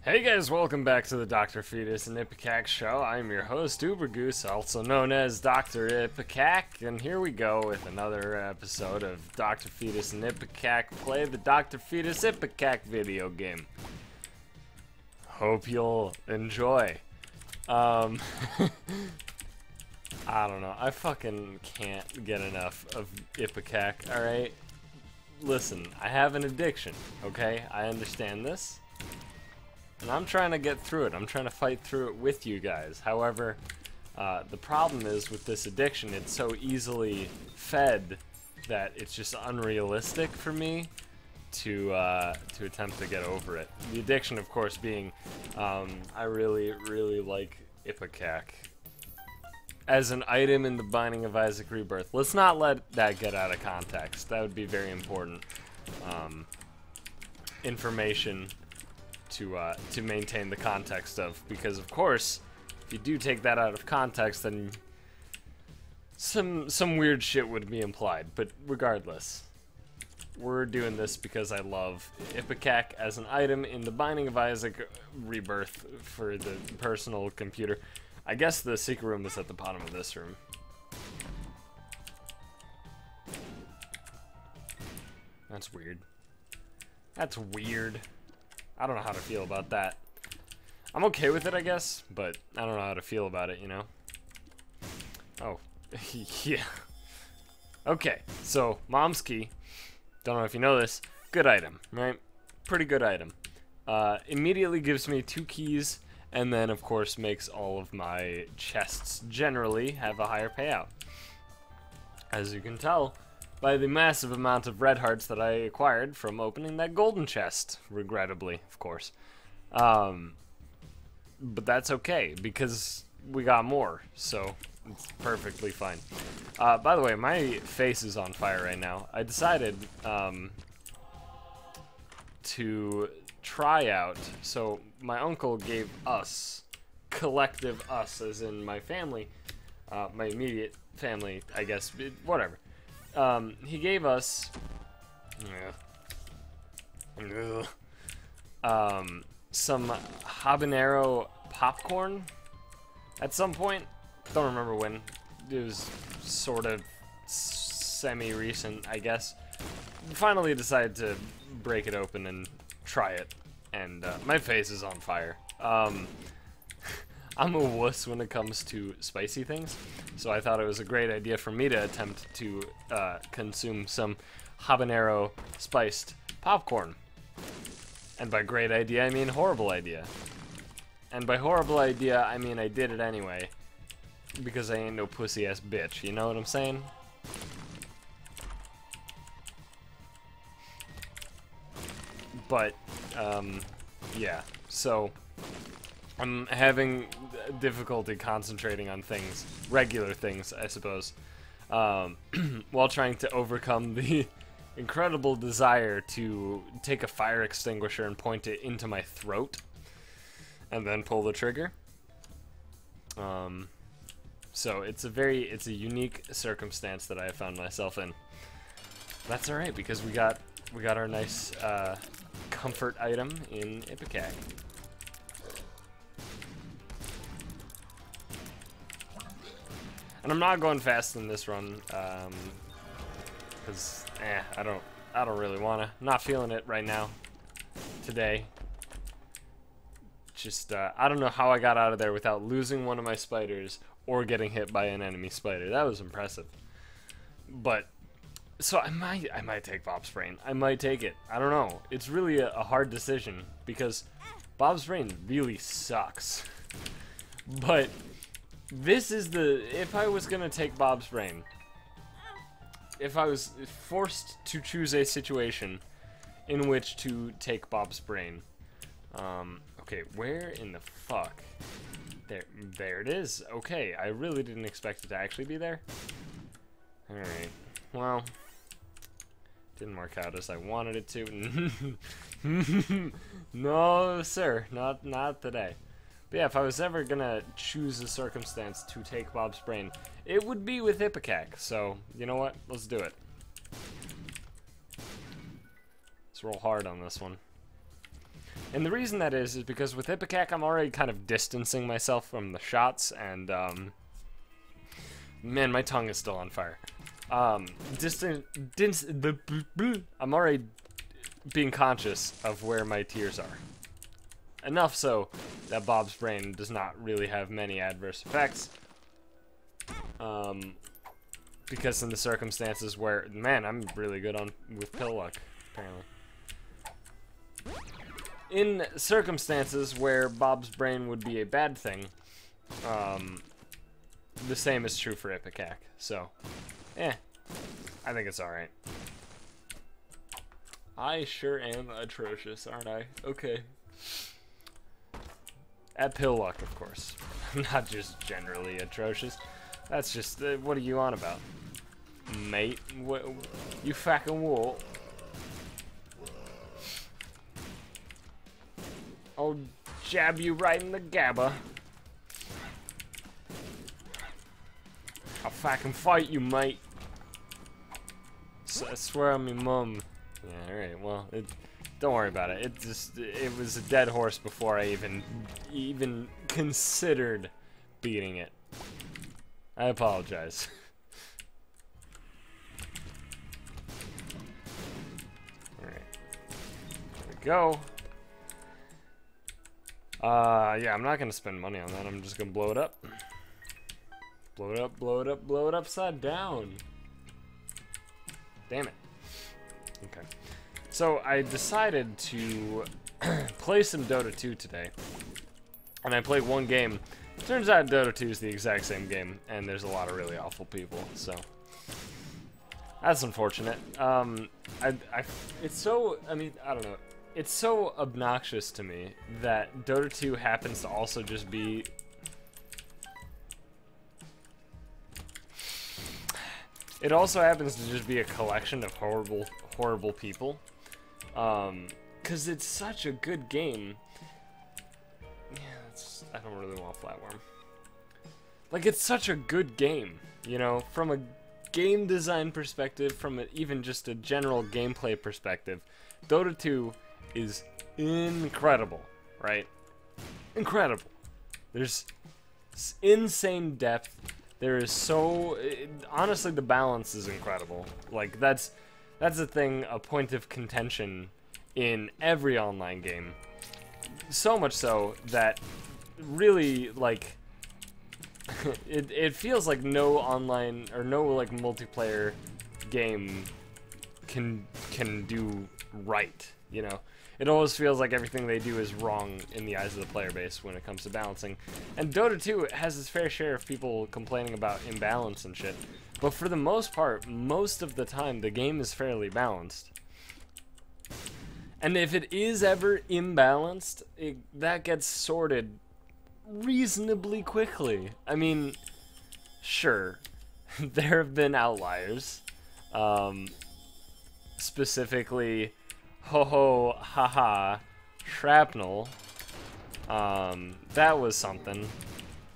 Hey guys, welcome back to the Dr. Fetus and Ipecac show. I'm your host, Ubergoose, also known as Dr. Ipecac, and here we go with another episode of Dr. Fetus and Ipecac play the Dr. Fetus Ipecac video game. Hope you'll enjoy. I don't know, I fucking can't get enough of Ipecac, alright? Listen, I have an addiction, okay? I understand this. And I'm trying to get through it. I'm trying to fight through it with you guys. However, the problem is with this addiction, it's so easily fed that it's just unrealistic for me to attempt to get over it. The addiction, of course, being I really like Ipecac as an item in the Binding of Isaac Rebirth. Let's not let that get out of context. That would be very important information to maintain the context of, because of course if you do take that out of context then some weird shit would be implied. But regardless, we're doing this because I love Ipecac as an item in the Binding of Isaac Rebirth for the personal computer. I guess the secret room is at the bottom of this room. That's weird. That's weird. I don't know how to feel about that. I'm okay with it, I guess, but I don't know how to feel about it, you know? Oh, yeah. Okay, so, Mom's Key. Don't know if you know this. Good item, right? Pretty good item. Immediately gives me 2 keys, and then, of course, makes all of my chests generally have a higher payout. As you can tell by the massive amount of red hearts that I acquired from opening that golden chest, regrettably, of course. But that's okay, because we got more, so it's perfectly fine. By the way, my face is on fire right now. I decided to try out, so my uncle gave us, collective us, as in my family, my immediate family, I guess, whatever. He gave us some habanero popcorn at some point. Don't remember when. It was sort of semi-recent, I guess. Finally decided to break it open and try it, and my face is on fire. I'm a wuss when it comes to spicy things, so I thought it was a great idea for me to attempt to consume some habanero spiced popcorn. And by great idea, I mean horrible idea. And by horrible idea, I mean I did it anyway, because I ain't no pussy-ass bitch, you know what I'm saying? But, yeah, so I'm having difficulty concentrating on things, regular things, I suppose, while trying to overcome the incredible desire to take a fire extinguisher and point it into my throat, and then pull the trigger. So it's a unique circumstance that I have found myself in. That's all right, because we got our nice comfort item in Ipecac. And I'm not going fast in this run, because I don't really wanna. Not feeling it right now, today. Just I don't know how I got out of there without losing one of my spiders or getting hit by an enemy spider. That was impressive. But so I might take Bob's Brain. I might take it. I don't know. It's really a hard decision because Bob's Brain really sucks. But this is if I was gonna take Bob's Brain, if I was forced to choose a situation in which to take Bob's Brain, okay, where in the fuck? There it is. Okay, I really didn't expect it to actually be there. Alright, well, didn't work out as I wanted it to. No, sir, not today. But yeah, if I was ever gonna choose a circumstance to take Bob's Brain, it would be with Ipecac. So, you know what? Let's do it. Let's roll hard on this one. And the reason that is because with Ipecac, I'm already kind of distancing myself from the shots, and, man, my tongue is still on fire. I'm already being conscious of where my tears are. Enough so that Bob's Brain does not really have many adverse effects. Because in the circumstances where, man, I'm really good with pill luck, apparently. In circumstances where Bob's Brain would be a bad thing, the same is true for Ipecac. So, I think it's alright. I sure am atrocious, aren't I? Okay. At pill luck, of course. Not just generally atrocious. That's just, what are you on about? Mate, what, you fucking what? I'll jab you right in the gabba. I'll fucking fight you, mate. I swear on me mum. Yeah, alright, well, don't worry about it. It was a dead horse before I even considered beating it. I apologize. Alright. There we go. Yeah, I'm not gonna spend money on that. I'm just gonna blow it up. Blow it up, blow it up, blow it upside down. Damn it. Okay. So I decided to play some Dota 2 today. And I played one game. Turns out Dota 2 is the exact same game, and there's a lot of really awful people, so that's unfortunate. It's so, I mean, I don't know. It's so obnoxious to me that Dota 2 happens to also just be... It also happens to just be a collection of horrible people. 'Cause it's such a good game. Yeah, I don't really want Flatworm. Like, it's such a good game, you know, from a game design perspective, from even just a general gameplay perspective. Dota 2 is incredible, right? Incredible. There's insane depth. There is honestly, the balance is incredible. Like, that's a thing, a point of contention in every online game. So much so that really, like, it feels like no online or no like multiplayer game can do right, you know. It always feels like everything they do is wrong in the eyes of the player base when it comes to balancing. And Dota 2 has its fair share of people complaining about imbalance and shit. But for the most part, most of the time, the game is fairly balanced. And if it is ever imbalanced, that gets sorted reasonably quickly. I mean, sure, there have been outliers. Specifically... Ho-ho, haha, Shrapnel, that was something.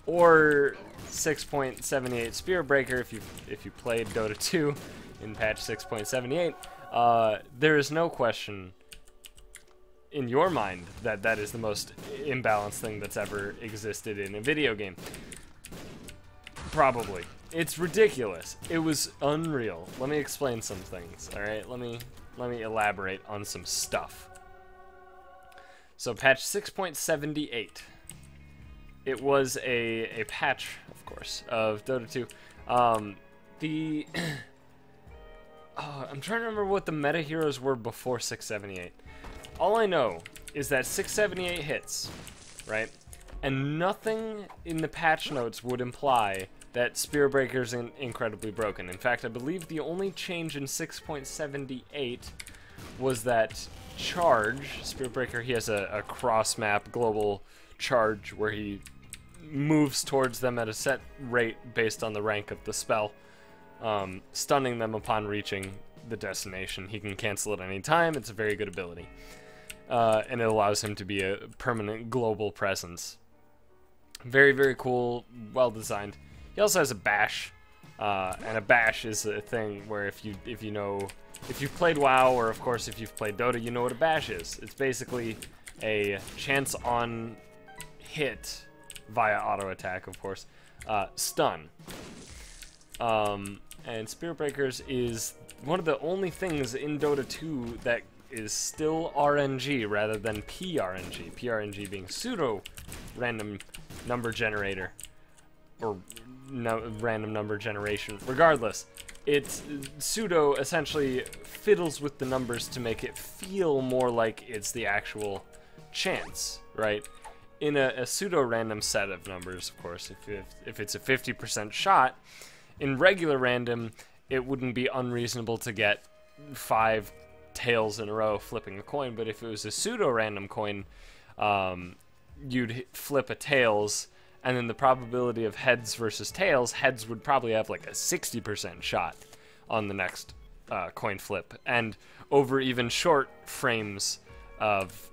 Or 6.78 Spear Breaker if you played Dota 2 in patch 6.78. There is no question in your mind that that is the most imbalanced thing that's ever existed in a video game. Probably. It's ridiculous. It was unreal. Let me explain some things, alright? Let me elaborate on some stuff. So patch 6.78. It was a patch, of course, of Dota 2. I'm trying to remember what the meta heroes were before 678. All I know is that 678 hits, right? And nothing in the patch notes would imply that Spear Breaker's incredibly broken. In fact, I believe the only change in 6.78 was that charge. Spear Breaker, he has a cross-map global charge where he moves towards them at a set rate based on the rank of the spell, stunning them upon reaching the destination. He can cancel at any time. It's a very good ability. And it allows him to be a permanent global presence. Very, very cool, well designed. He also has a bash, and a bash is a thing where if you've played WoW, or of course if you've played Dota, you know what a bash is. It's basically a chance on hit via auto attack, of course, stun. And Spirit Breakers is one of the only things in Dota 2 that is still RNG rather than PRNG. PRNG being pseudo random number generator, or random number generation. Regardless, it's pseudo essentially fiddles with the numbers to make it feel more like it's the actual chance, right? In a pseudo random set of numbers, of course, if it's a 50% shot, in regular random, it wouldn't be unreasonable to get 5 tails in a row flipping a coin, but if it was a pseudo random coin, you'd flip a tails, and then the probability of heads versus tails, heads would probably have like a 60% shot on the next coin flip, and over even short frames of,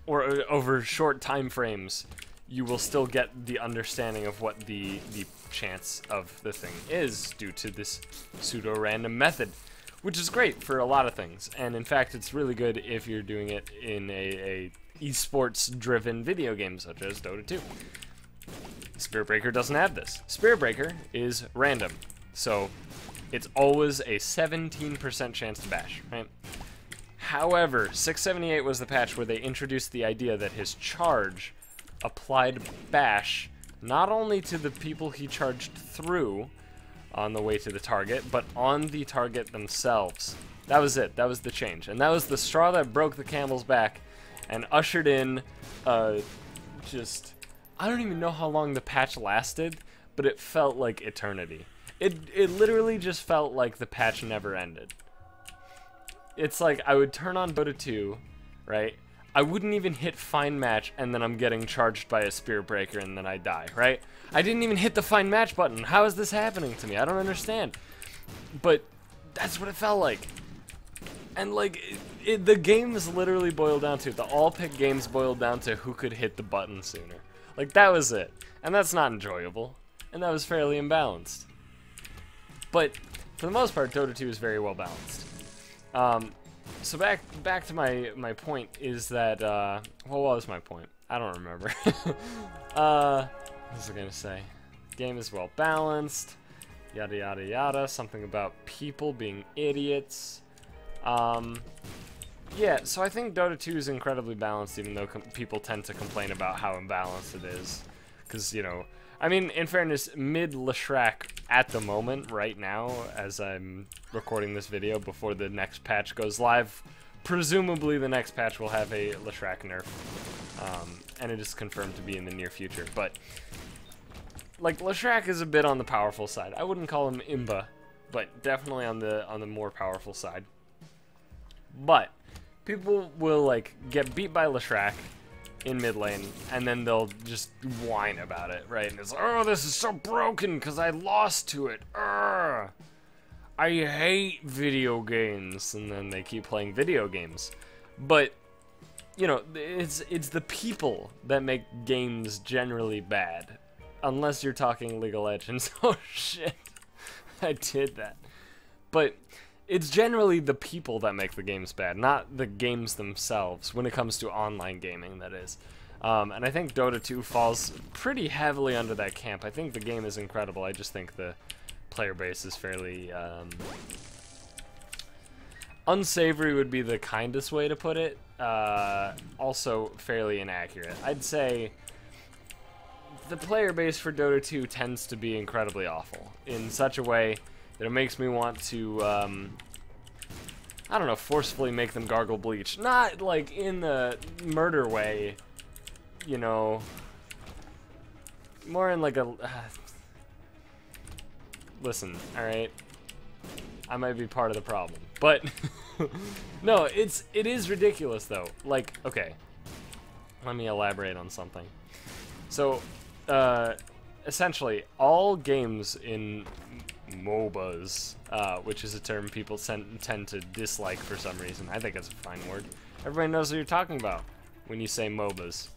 or over short time frames, you will still get the understanding of what the chance of the thing is due to this pseudo-random method, which is great for a lot of things. And in fact, it's really good if you're doing it in a esports-driven video game such as Dota 2. Spirit Breaker doesn't have this. Spirit Breaker is random, so it's always a 17% chance to bash, right? However, 678 was the patch where they introduced the idea that his charge applied bash not only to the people he charged through on the way to the target, but on the target themselves. That was it. That was the change. And that was the straw that broke the camel's back and ushered in just... I don't even know how long the patch lasted, but it felt like eternity. It literally just felt like the patch never ended. It's like I would turn on Dota 2, right? I wouldn't even hit find match, and then I'm getting charged by a Spirit Breaker, and then I die, right? I didn't even hit the find match button. How is this happening to me? I don't understand. But that's what it felt like. And like, the games literally boiled down to, the all-pick games boiled down to who could hit the button sooner. Like, that was it. And that's not enjoyable. And that was fairly imbalanced. But for the most part, Dota 2 is very well balanced. So back to my point is that, what was my point? I don't remember. What was I gonna say? Game is well balanced, yada yada yada, something about people being idiots. Yeah, so I think Dota 2 is incredibly balanced, even though people tend to complain about how imbalanced it is. Because, you know, I mean, in fairness, mid-Leshrac at the moment, right now, as I'm recording this video before the next patch goes live, presumably the next patch will have a Leshrac nerf, and it is confirmed to be in the near future. But, like, Leshrac is a bit on the powerful side. I wouldn't call him Imba, but definitely on the more powerful side. But people will, like, get beat by Leshrac in mid lane, and then they'll just whine about it, right? And it's, oh, this is so broken because I lost to it. Urgh. I hate video games, and then they keep playing video games. But, you know, it's the people that make games generally bad, unless you're talking League of Legends. Oh shit, I did that. But it's generally the people that make the games bad, not the games themselves, when it comes to online gaming, that is. And I think Dota 2 falls pretty heavily under that camp. I think the game is incredible. I just think the player base is fairly unsavory would be the kindest way to put it. Also fairly inaccurate. I'd say the player base for Dota 2 tends to be incredibly awful in such a way that it makes me want to, I don't know, forcefully make them gargle bleach. Not, like, in the murder way, you know, more in, like, a... listen, alright? I might be part of the problem, but... no, it is ridiculous, though. Like, okay, let me elaborate on something. So, essentially, all games in MOBAs, which is a term people tend to dislike for some reason. I think it's a fine word. Everybody knows what you're talking about when you say MOBAs.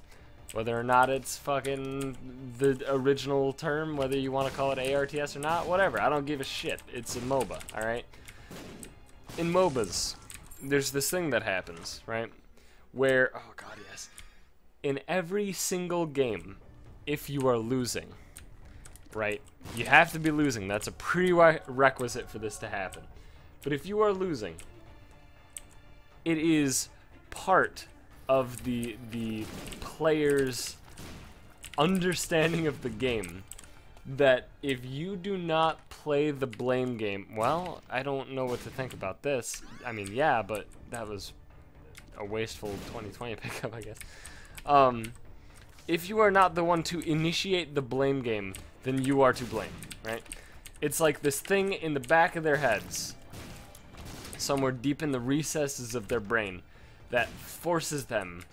Whether or not it's fucking the original term, whether you want to call it ARTS or not, whatever. I don't give a shit. It's a MOBA, alright? In MOBAs, there's this thing that happens, right? where, oh god, yes, in every single game, if you are losing, right, you have to be losing. That's a prerequisite for this to happen. But if you are losing, it is part of the player's understanding of the game that if you do not play the blame game, well, I don't know what to think about this. I mean, yeah, but that was a wasteful 2020 pickup, I guess. If you are not the one to initiate the blame game, then you are to blame, right? It's like this thing in the back of their heads, somewhere deep in the recesses of their brain, that forces them,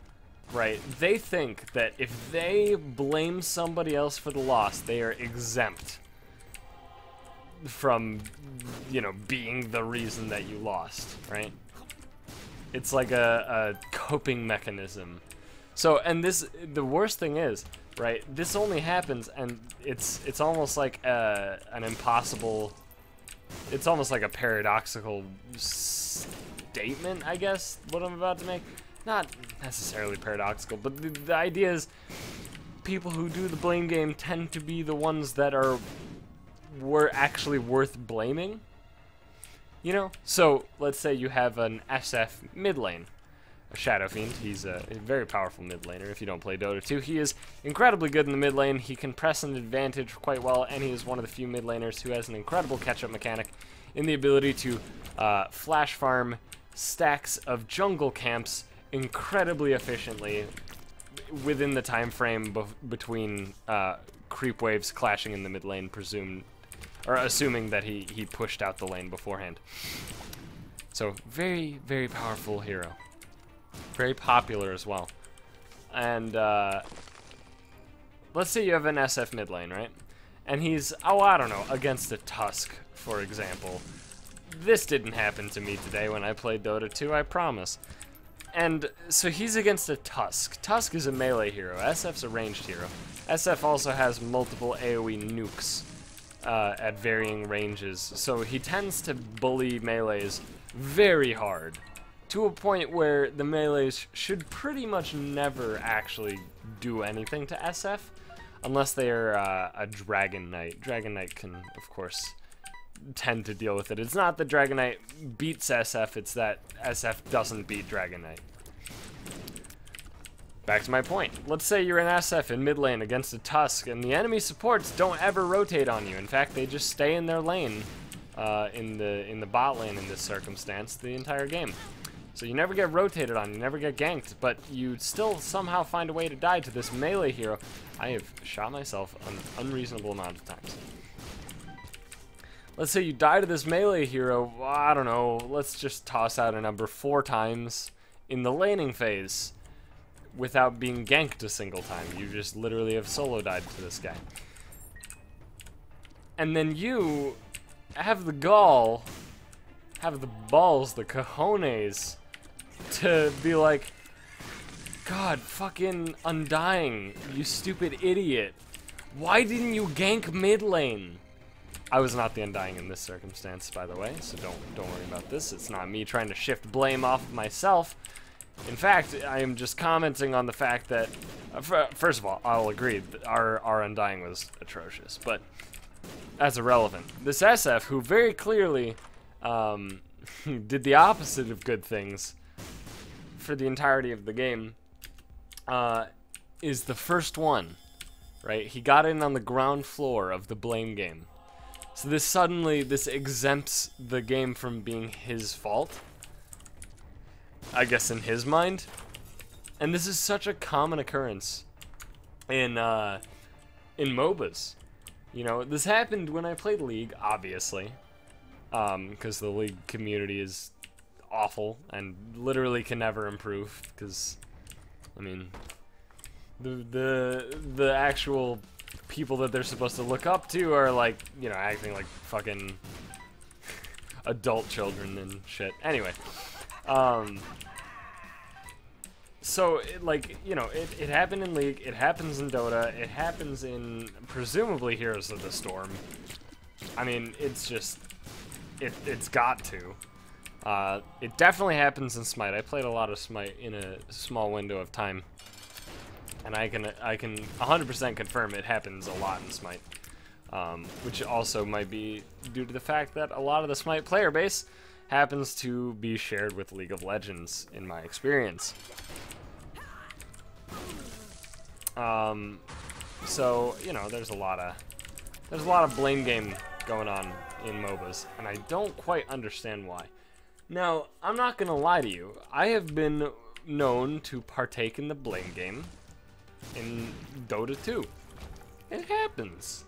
right? They think that if they blame somebody else for the loss, they are exempt from, you know, being the reason that you lost, right? It's like a coping mechanism. So, and this, the worst thing is, right, this only happens, and it's almost like an impossible, it's almost like a paradoxical statement, I guess, what I'm about to make. Not necessarily paradoxical, but the idea is people who do the blame game tend to be the ones that were actually worth blaming. You know? So, let's say you have an SF mid lane, a Shadow Fiend. He's a very powerful mid laner if you don't play Dota 2. He is incredibly good in the mid lane. He can press an advantage quite well, and he is one of the few mid laners who has an incredible catch-up mechanic in the ability to flash farm stacks of jungle camps incredibly efficiently within the time frame between creep waves clashing in the mid lane, assuming that he pushed out the lane beforehand. So very, very powerful hero. Very popular as well. And let's say you have an SF mid lane, right? And he's, oh, I don't know, against a Tusk, for example. This didn't happen to me today when I played Dota 2, I promise. And so he's against a Tusk. Tusk is a melee hero. SF's a ranged hero. SF also has multiple AoE nukes at varying ranges, so he tends to bully melees very hard, to a point where the melees should pretty much never actually do anything to SF, unless they are a Dragon Knight. Dragon Knight can, of course, tend to deal with it. It's not that Dragon Knight beats SF, it's that SF doesn't beat Dragon Knight. Back to my point. Let's say you're an SF in mid lane against a Tusk, and the enemy supports don't ever rotate on you. In fact, they just stay in their lane, in the bot lane in this circumstance, the entire game. So you never get rotated on, you never get ganked, but you still somehow find a way to die to this melee hero. I have shot myself an unreasonable amount of times. Let's say you die to this melee hero, I don't know, let's just toss out a number 4 times in the laning phase without being ganked a single time. You just literally have solo died to this guy. And then you have the gall, have the balls, the cojones, to be like, God, fucking Undying, you stupid idiot. Why didn't you gank mid lane? I was not the Undying in this circumstance, by the way, so don't worry about this. It's not me trying to shift blame off of myself. In fact, I am just commenting on the fact that, first of all, I'll agree, that our Undying was atrocious, but that's irrelevant. This SF, who very clearly did the opposite of good things for the entirety of the game, is the first one, right? He got in on the ground floor of the blame game. So this exempts the game from being his fault, I guess, in his mind. And this is such a common occurrence in MOBAs. You know, this happened when I played League, obviously, because the League community is awful and literally can never improve. Because, I mean, the actual people that they're supposed to look up to are, like, you know, acting like fucking adult children and shit. Anyway, so, like, you know, it happened in League, it happens in Dota, it happens in, presumably, Heroes of the Storm. I mean, it's just, it's got to. It definitely happens in Smite. I played a lot of Smite in a small window of time, and I can 100% confirm it happens a lot in Smite. Which also might be due to the fact that a lot of the Smite player base happens to be shared with League of Legends, in my experience. So you know, there's a lot of blame game going on in MOBAs, and I don't quite understand why. Now, I'm not gonna lie to you. I have been known to partake in the blame game in Dota 2. It happens.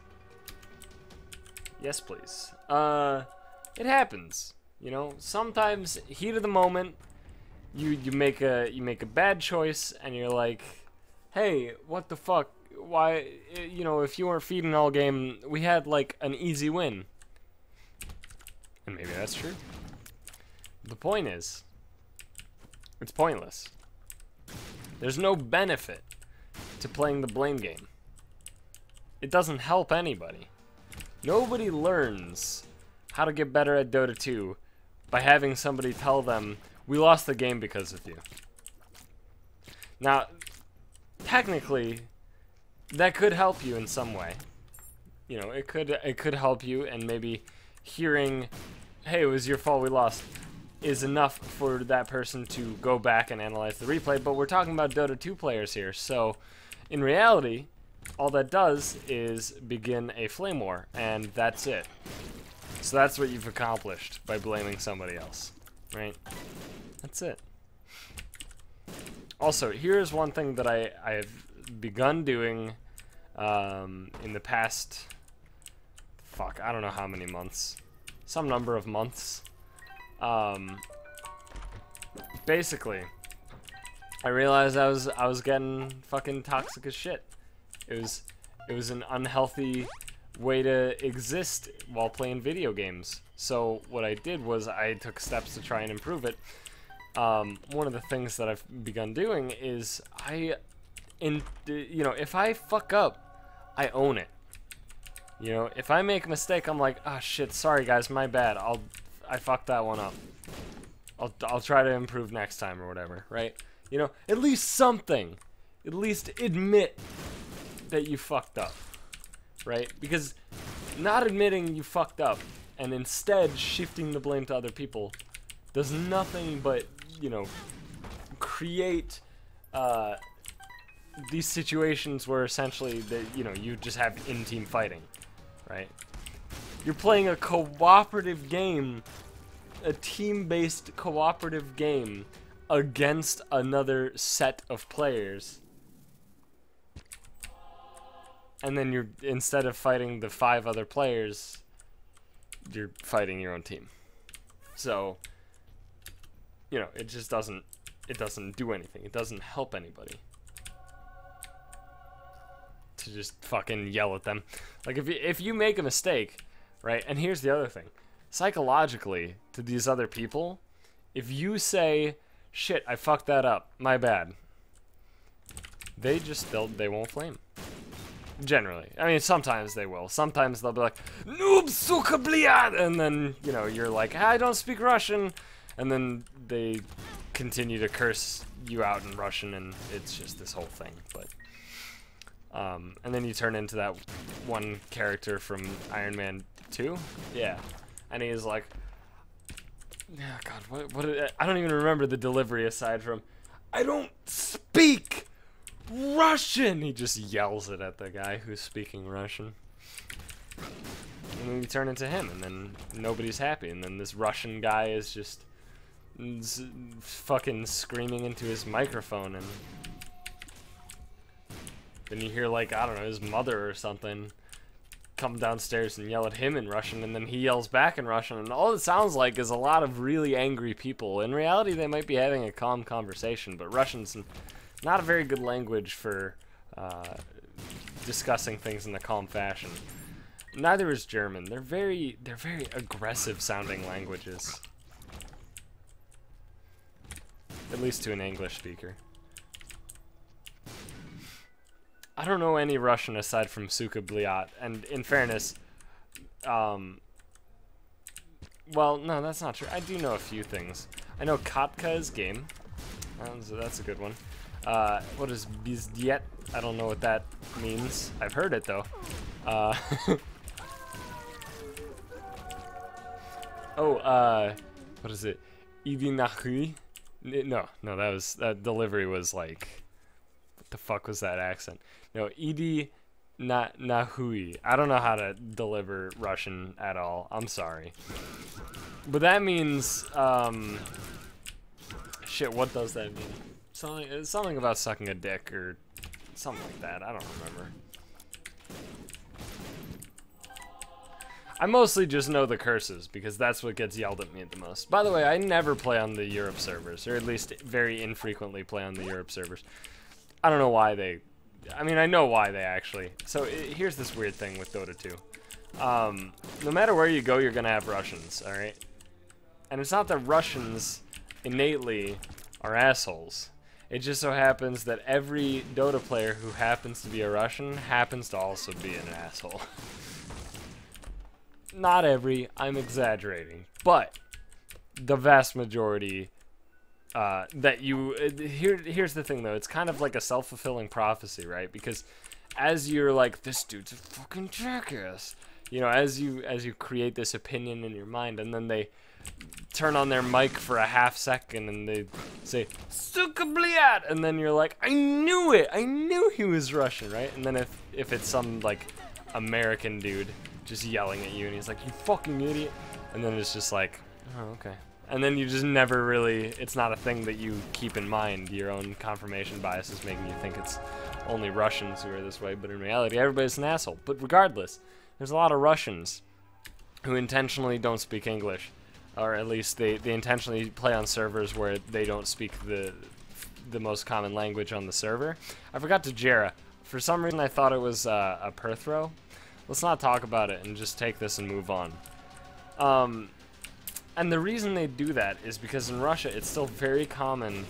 Yes, please. It happens. You know, sometimes heat of the moment, you make a bad choice, and you're like, hey, what the fuck? Why? You know, if you weren't feeding all game, we had like an easy win. And maybe that's true. The point is, it's pointless. There's no benefit to playing the blame game. It doesn't help anybody. Nobody learns how to get better at Dota 2 by having somebody tell them, we lost the game because of you. Now, technically, that could help you in some way. You know, it could help you, and maybe hearing, hey, it was your fault we lost, is enough for that person to go back and analyze the replay, but we're talking about Dota 2 players here, so in reality, all that does is begin a flame war, and that's it. So that's what you've accomplished by blaming somebody else, right? That's it. Also, here's one thing that I have begun doing in the past, fuck, I don't know how many months. Some number of months. Basically, I realized I was getting fucking toxic as shit. It was an unhealthy way to exist while playing video games. So what I did was I took steps to try and improve it. One of the things that I've begun doing is you know, if I fuck up, I own it. You know, if I make a mistake, I'm like, ah, shit, sorry guys, my bad. I fucked that one up. I'll try to improve next time or whatever, right? You know, at least something. At least admit that you fucked up, right? Because not admitting you fucked up and instead shifting the blame to other people does nothing but, you know, create these situations where essentially you just have in-team fighting, right? You're playing a cooperative game, a team-based cooperative game against another set of players. And then you're, instead of fighting the 5 other players, you're fighting your own team. So, you know, it just doesn't do anything. It doesn't help anybody to just fucking yell at them. Like, if you make a mistake, right, and here's the other thing. Psychologically, to these other people, if you say, shit, I fucked that up, my bad, they won't flame. Generally. I mean, sometimes they will. Sometimes they'll be like, noob, suka, bliad, and then, you know, you're like, I don't speak Russian, and then they continue to curse you out in Russian, and it's just this whole thing, but, and then you turn into that one character from Iron Man 2, yeah, and he's like, yeah, God, what, I don't even remember the delivery aside from, I don't speak Russian! He just yells it at the guy who's speaking Russian. And then you turn into him, and then nobody's happy, and then this Russian guy is just fucking screaming into his microphone, and then you hear, like, I don't know, his mother or something come downstairs and yell at him in Russian, and then he yells back in Russian, and all it sounds like is a lot of really angry people. In reality, they might be having a calm conversation, but Russian's not a very good language for discussing things in a calm fashion. Neither is German. They're very aggressive sounding languages. At least to an English speaker. I don't know any Russian aside from Suka Bliat, and in fairness, well, no, that's not true. I do know a few things. I know Katka is game. That's a good one. What is Bizdiet? I don't know what that means. I've heard it though. What is it? Idinahui? No, that delivery was like, what the fuck was that accent? No, Idi Nahui. I don't know how to deliver Russian at all. I'm sorry. But that means, shit, what does that mean? Something about sucking a dick or something like that. I don't remember. I mostly just know the curses because that's what gets yelled at me the most. By the way, I never play on the Europe servers, or at least very infrequently play on the Europe servers. I don't know why they... I mean, I know why they actually... So here's this weird thing with Dota 2. No matter where you go, you're going to have Russians, alright? And it's not that Russians innately are assholes. It just so happens that every Dota player who happens to be a Russian happens to also be an asshole. Not every, I'm exaggerating, but the vast majority here's the thing though, it's kind of like a self-fulfilling prophecy, right? Because as you're like, this dude's a fucking jackass, you know, as you create this opinion in your mind, and then they turn on their mic for a half second and they say "Suka bliat," and then you're like, I knew it, I knew he was Russian, right? And then if it's some like American dude just yelling at you and he's like, you fucking idiot, and then it's just like, oh, okay. And then you just never really, it's not a thing that you keep in mind. Your own confirmation bias is making you think it's only Russians who are this way, but in reality everybody's an asshole. But regardless, there's a lot of Russians who intentionally don't speak English, or at least they intentionally play on servers where they don't speak the most common language on the server. I forgot to Jera. For some reason I thought it was a Perth row. Let's not talk about it and just take this and move on. And the reason they do that is because in Russia it's still very common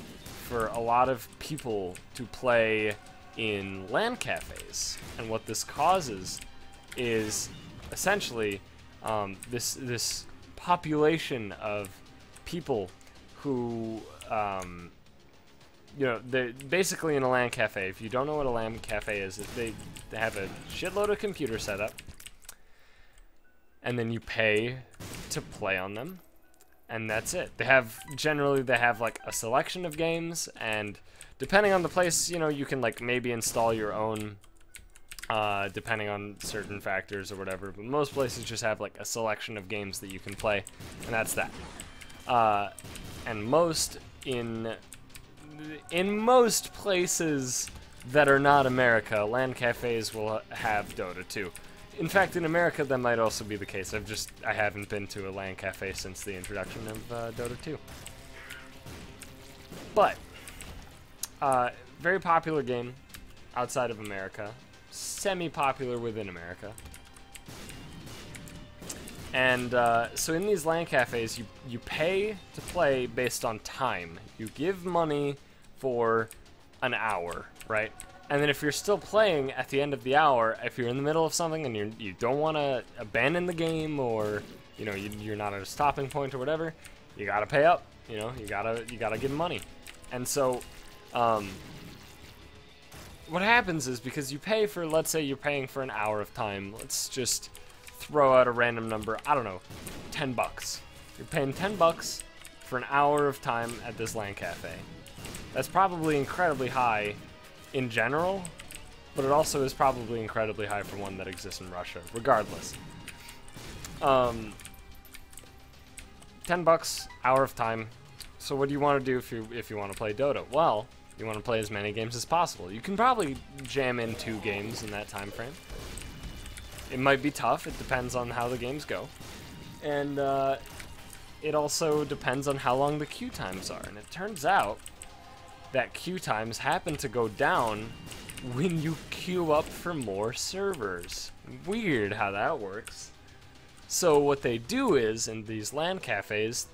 for a lot of people to play in LAN cafes. And what this causes is essentially this population of people who, you know, they're basically in a LAN cafe. If you don't know what a LAN cafe is, they have a shitload of computer setup, and then you pay to play on them, and that's it. Generally they have like a selection of games, and depending on the place, you know, you can like maybe install your own, depending on certain factors or whatever, but most places just have like a selection of games that you can play, and that's that. And in most places that are not America, LAN cafes will have Dota 2. In fact, in America, that might also be the case. I haven't been to a LAN cafe since the introduction of Dota 2. But, very popular game outside of America, semi-popular within America. And so in these LAN cafes, you pay to play based on time. You give money for an hour, right? And then if you're still playing at the end of the hour, if you're in the middle of something and you don't want to abandon the game, or you know you're not at a stopping point or whatever, you gotta pay up. You know, you gotta give money. And so what happens is, because you pay for, let's say you're paying for an hour of time, let's just throw out a random number, I don't know, $10. You're paying $10 for an hour of time at this LAN cafe. That's probably incredibly high in general, but it also is probably incredibly high for one that exists in Russia, regardless. $10, hour of time. So what do you want to do if you want to play Dota? Well, you want to play as many games as possible. You can probably jam in 2 games in that time frame. It might be tough, it depends on how the games go. And it also depends on how long the queue times are. And it turns out that queue times happen to go down when you queue up for more servers. Weird how that works. So what they do is, in these LAN cafes,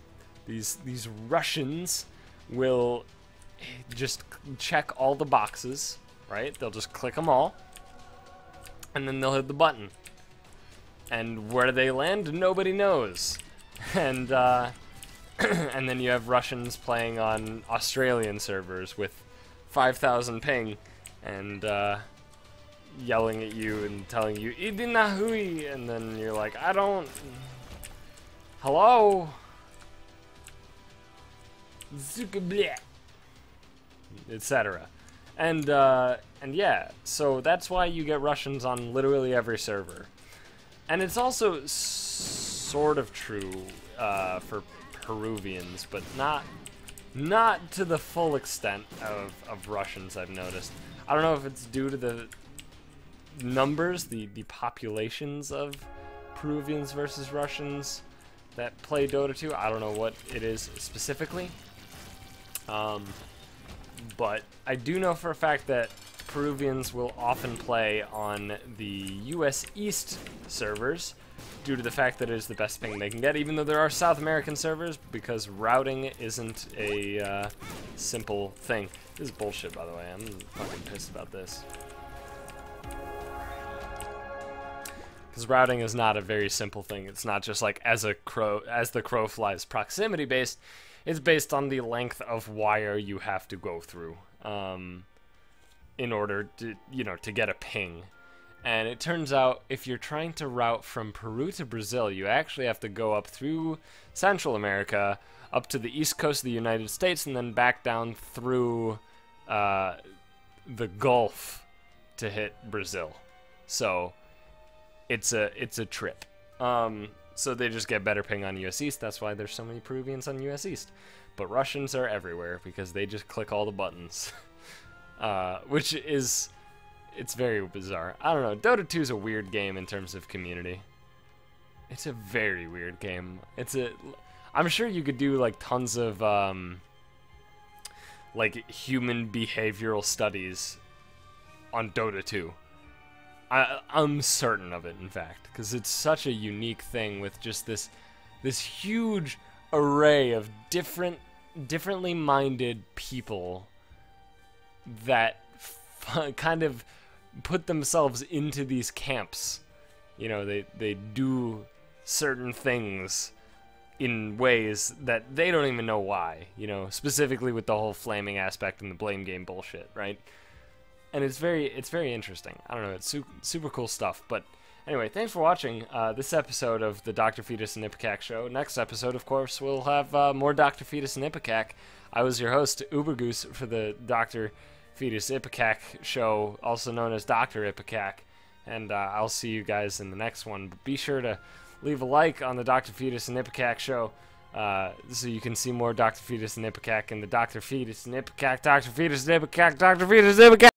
these Russians will just check all the boxes, right? They'll just click them all, and then they'll hit the button. And where they land, nobody knows. And and then you have Russians playing on Australian servers with 5,000 ping and yelling at you and telling you "Idi nahui," and then you're like, I don't. Hello. Etc. And yeah, so that's why you get Russians on literally every server. And it's also sort of true for Peruvians, but not to the full extent of Russians, I've noticed. I don't know if it's due to the numbers, the populations of Peruvians versus Russians that play Dota 2. I don't know what it is specifically. But I do know for a fact that Peruvians will often play on the US East servers due to the fact that it is the best ping they can get, even though there are South American servers, because routing isn't a simple thing. This is bullshit, by the way. I'm fucking pissed about this. Because routing is not a very simple thing. It's not just like as the crow flies proximity based. It's based on the length of wire you have to go through in order to, to get a ping. And it turns out if you're trying to route from Peru to Brazil, you actually have to go up through Central America, up to the east coast of the United States, and then back down through the Gulf to hit Brazil. So it's a trip. So they just get better ping on US East. That's why there's so many Peruvians on US East. But Russians are everywhere because they just click all the buttons. Which is... it's very bizarre. I don't know. Dota 2 is a weird game in terms of community. It's a very weird game. I'm sure you could do like tons of like human behavioral studies on Dota 2. I'm certain of it, in fact, because it's such a unique thing with just this huge array of differently minded people that kind of put themselves into these camps. They do certain things in ways that they don't even know why, specifically with the whole flaming aspect and the blame game bullshit, right? And it's very interesting. I don't know, it's super cool stuff. But anyway, thanks for watching this episode of the Dr. Fetus and Ipecac show. Next episode, of course, we'll have more Dr. Fetus and Ipecac. I was your host, Ubergoose, for the Dr. Fetus Ipecac show, also known as Dr. Ipecac. And I'll see you guys in the next one. But be sure to leave a like on the Dr. Fetus and Ipecac show so you can see more Dr. Fetus and Ipecac and the Dr. Fetus and Ipecac, Dr. Fetus and Ipecac, Dr. Fetus and Ipecac.